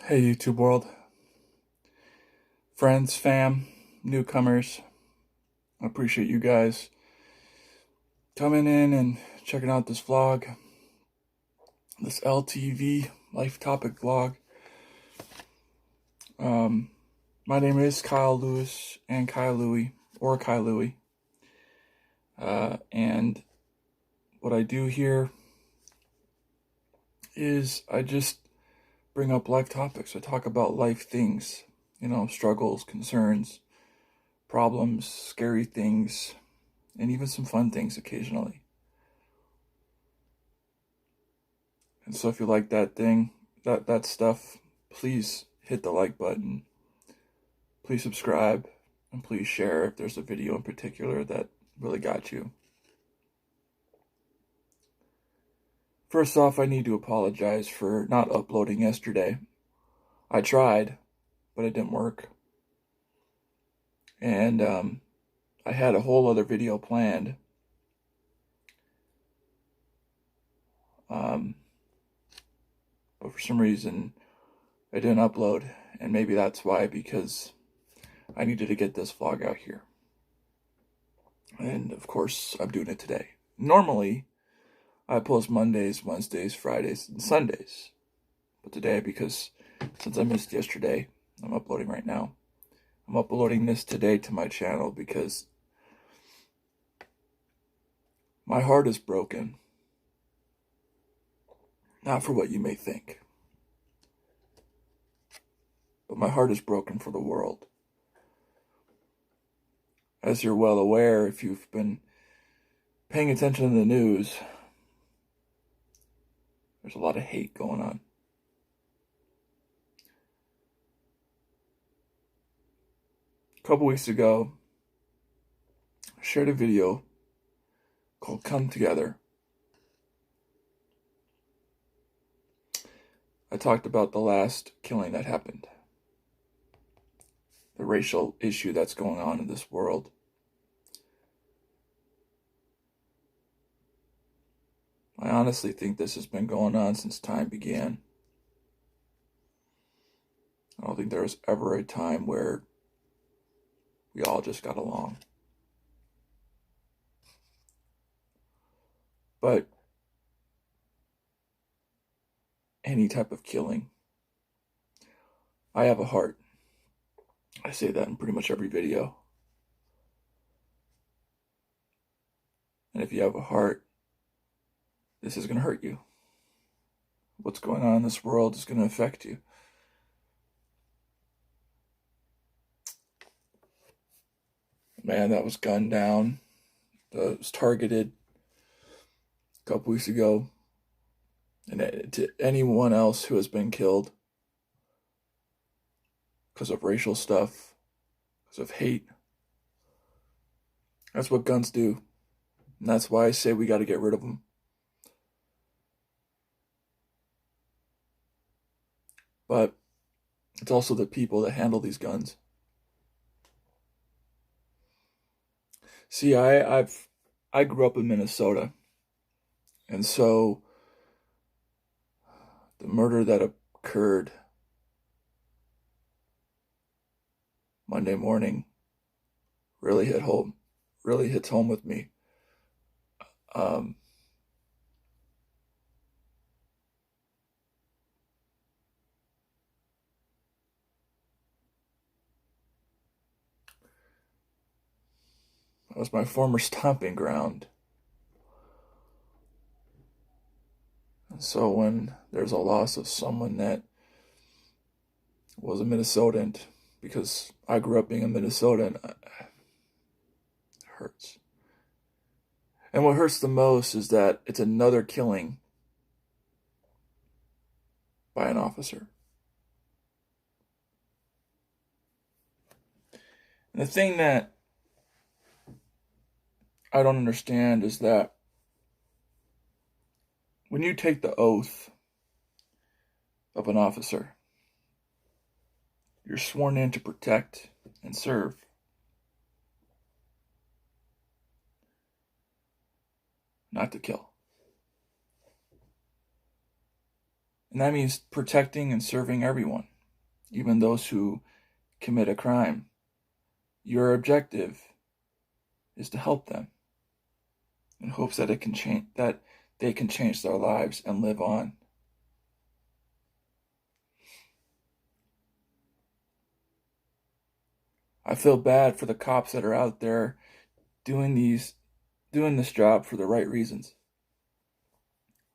Hey YouTube world, friends, fam, newcomers, I appreciate you guys coming in and checking out this vlog, this LTV life topic vlog. My name is Kyle Lewis and Kyle Louie, or Kyle Louie, and what I do here is I just bring up life topics. I talk about life things, struggles, concerns, problems, scary things, and even some fun things occasionally. And so if you like that stuff, please hit the like button. Please subscribe, and please share if there's a video in particular that really got you. First off, I need to apologize for not uploading yesterday. I tried, but it didn't work. And I had a whole other video planned. But for some reason, I didn't upload. And maybe that's why, because I needed to get this vlog out here. And of course, I'm doing it today. Normally, I post Mondays, Wednesdays, Fridays, and Sundays. But today, because since I missed yesterday, I'm uploading right now. I'm uploading this today to my channel because my heart is broken. Not for what you may think, but my heart is broken for the world. As you're well aware, if you've been paying attention to the news, there's a lot of hate going on. A couple weeks ago, I shared a video called Come Together. I talked about the last killing that happened, the racial issue that's going on in this world. I honestly think this has been going on since time began. I don't think there was ever a time where we all just got along. But any type of killing, I have a heart. I say that in pretty much every video. And if you have a heart, this is going to hurt you. What's going on in this world is going to affect you. Man that was gunned down, that was targeted a couple weeks ago, and to anyone else who has been killed because of racial stuff, because of hate, that's what guns do. And that's why I say we got to get rid of them. But it's also the people that handle these guns. See, I grew up in Minnesota, and so the murder that occurred Monday morning really hits home with me. It was my former stomping ground. And so when there's a loss of someone that was a Minnesotan, because I grew up being a Minnesotan, it hurts. And what hurts the most is that it's another killing by an officer. And the thing that I don't understand is that when you take the oath of an officer, you're sworn in to protect and serve. Not to kill. And that means protecting and serving everyone, even those who commit a crime. Your objective is to help them in hopes that they can change their lives and live on. I feel bad for the cops that are out there doing this job for the right reasons.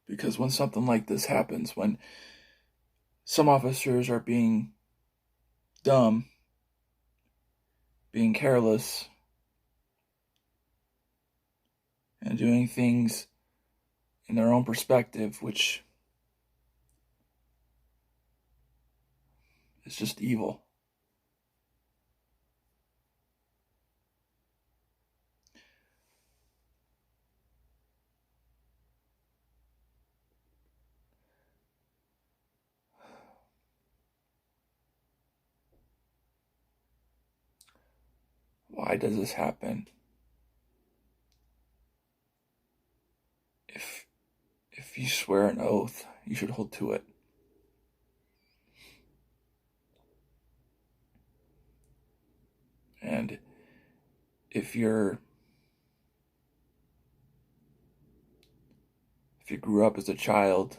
Because when something like this happens, when some officers are being dumb, being careless, and doing things in their own perspective, which is just evil. Why does this happen? If you swear an oath, you should hold to it. And if you grew up as a child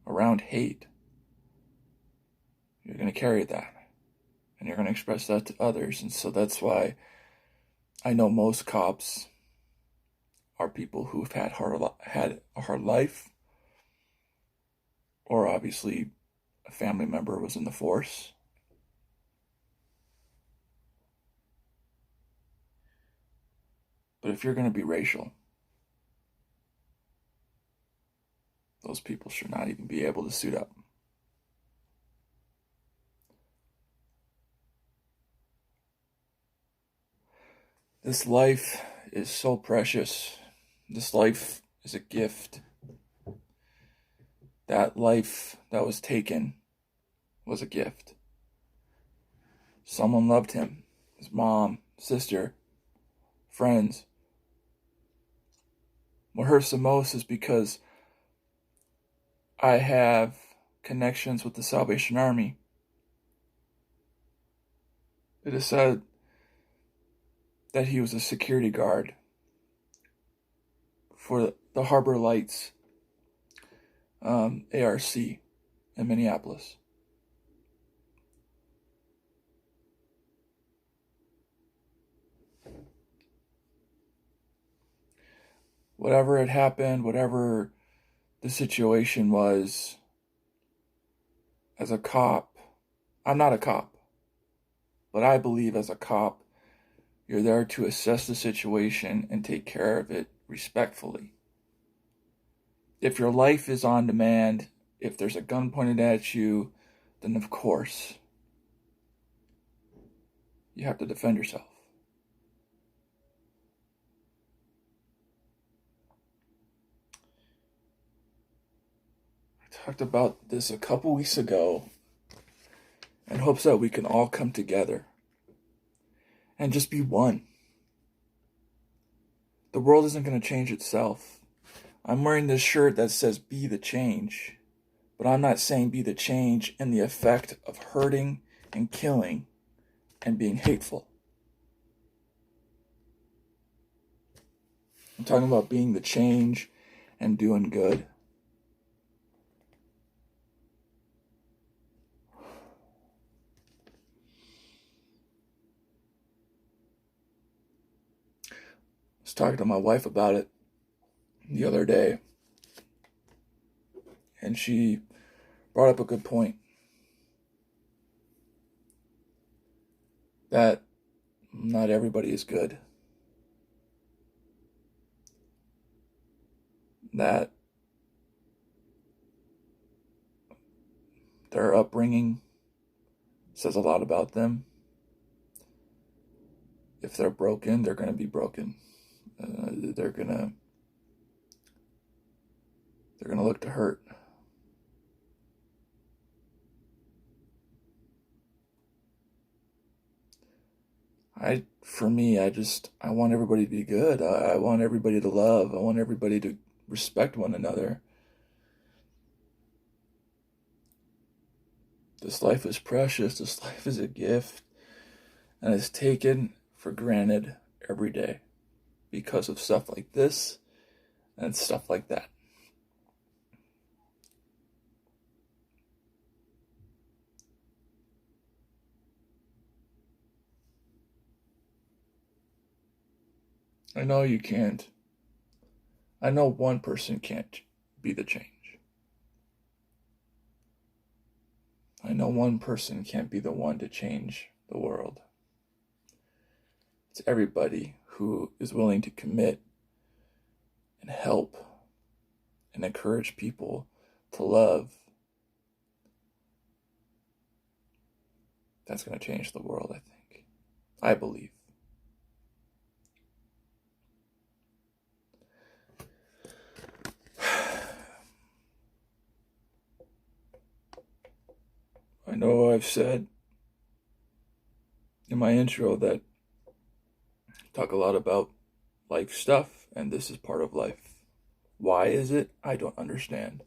around hate, you're going to carry that. And you're going to express that to others. And so that's why I know most cops are people who've had a hard life, or obviously a family member was in the force. But if you're going to be racial, those people should not even be able to suit up. This life is so precious. This life is a gift. That life that was taken was a gift. Someone loved him, his mom, sister, friends. What hurts the most is because I have connections with the Salvation Army. It is said that he was a security guard for the Harbor Lights ARC in Minneapolis. Whatever had happened, whatever the situation was, as a cop, I'm not a cop, but I believe as a cop, you're there to assess the situation and take care of it respectfully. If your life is on demand, if there's a gun pointed at you, then of course, you have to defend yourself. I talked about this a couple weeks ago in hopes that we can all come together and just be one. The world isn't going to change itself. I'm wearing this shirt that says be the change, but I'm not saying be the change in the effect of hurting and killing and being hateful. I'm talking about being the change and doing good. I was talking to my wife about it the other day, and she brought up a good point. That not everybody is good. That their upbringing says a lot about them. If they're broken, they're going to be broken. They're gonna look to hurt. For me, I want everybody to be good. I want everybody to love. I want everybody to respect one another. This life is precious. This life is a gift. And it's taken for granted every day because of stuff like this and stuff like that. I know you can't. I know one person can't be the change. I know one person can't be the one to change the world. It's everybody who is willing to commit and help and encourage people to love. That's going to change the world, I think. I believe. I know I've said in my intro that I talk a lot about life stuff, and this is part of life. Why is it? I don't understand.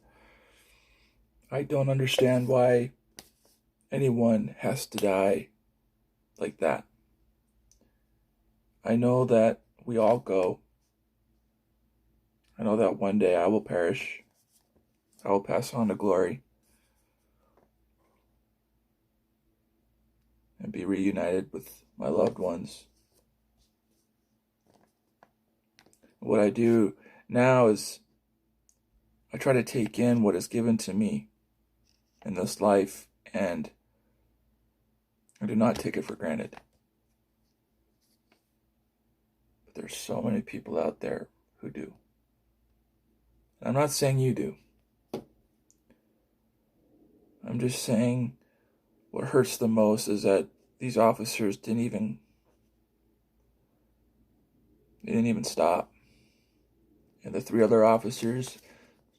I don't understand why anyone has to die like that. I know that we all go. I know that one day I will perish. I will pass on to glory and be reunited with my loved ones. What I do now is I try to take in what is given to me in this life, and I do not take it for granted. But there's so many people out there who do. And I'm not saying you do. I'm just saying what hurts the most is that these officers didn't even stop. And the 3 other officers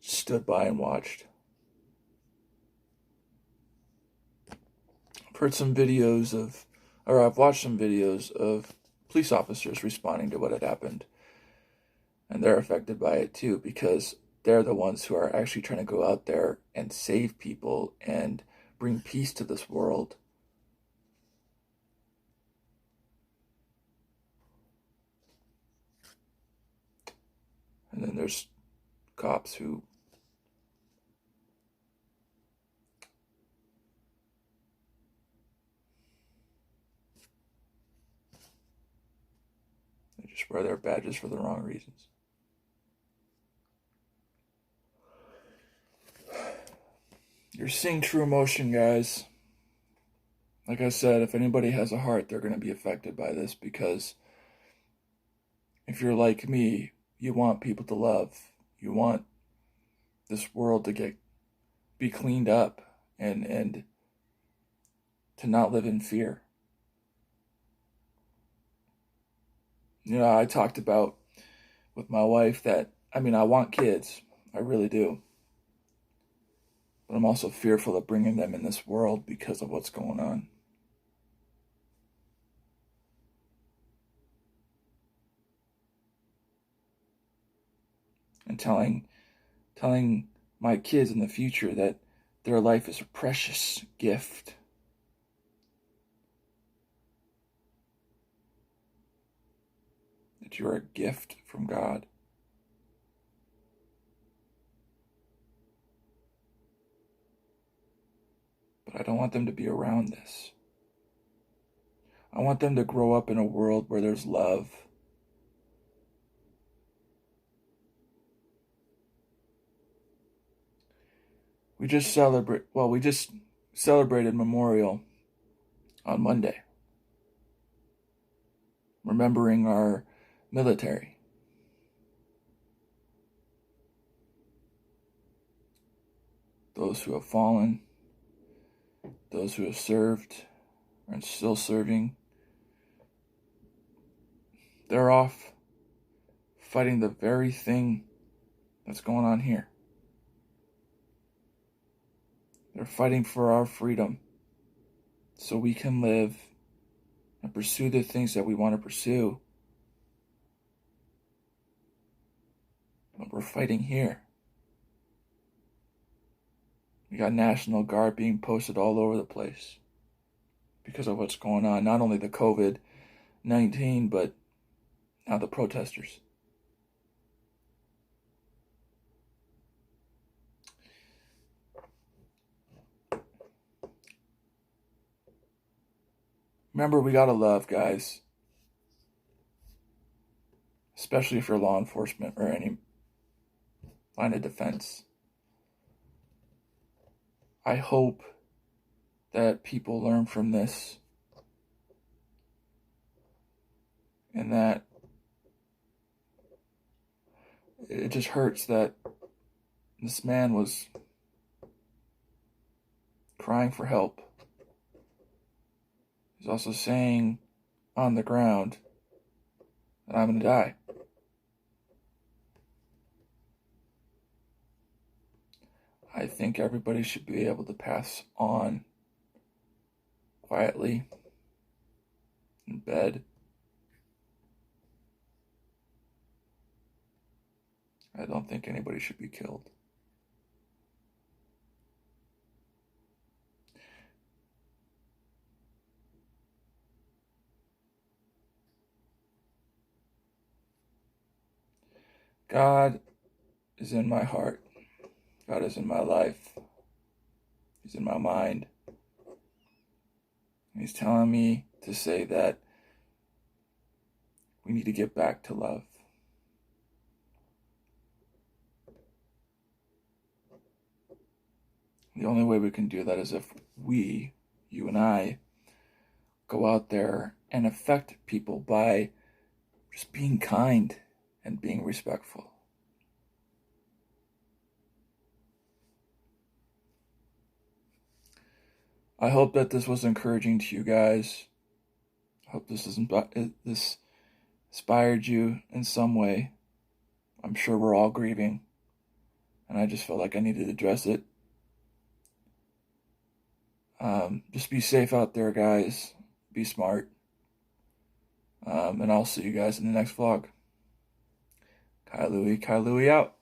stood by and watched. I've watched some videos of police officers responding to what had happened. And they're affected by it too, because they're the ones who are actually trying to go out there and save people and bring peace to this world. And then there's cops who they just wear their badges for the wrong reasons. You're seeing true emotion, guys. Like I said, if anybody has a heart, they're going to be affected by this, because if you're like me, you want people to love. You want this world to be cleaned up and to not live in fear. You know, I talked about with my wife that, I want kids. I really do. But I'm also fearful of bringing them in this world because of what's going on. And telling my kids in the future that their life is a precious gift. That you're a gift from God. But I don't want them to be around this. I want them to grow up in a world where there's love. We just celebrated Memorial on Monday, remembering our military. Those who have fallen, those who have served and still serving. They're off fighting the very thing that's going on here. They're fighting for our freedom so we can live and pursue the things that we want to pursue. But we're fighting here. We got National Guard being posted all over the place because of what's going on. Not only the COVID-19, but now the protesters. Remember, we gotta love, guys. Especially if you're law enforcement or any line of defense. I hope that people learn from this and that it just hurts that this man was crying for help. He's also saying on the ground that I'm going to die. I think everybody should be able to pass on quietly in bed. I don't think anybody should be killed. God is in my heart. God is in my life. He's in my mind. He's telling me to say that we need to get back to love. The only way we can do that is if we, you and I, go out there and affect people by just being kind and being respectful. I hope that this was encouraging to you guys. I hope this inspired you in some way. I'm sure we're all grieving, and I just felt like I needed to address it. Just be safe out there, guys. Be smart. And I'll see you guys in the next vlog. Kai Louie out.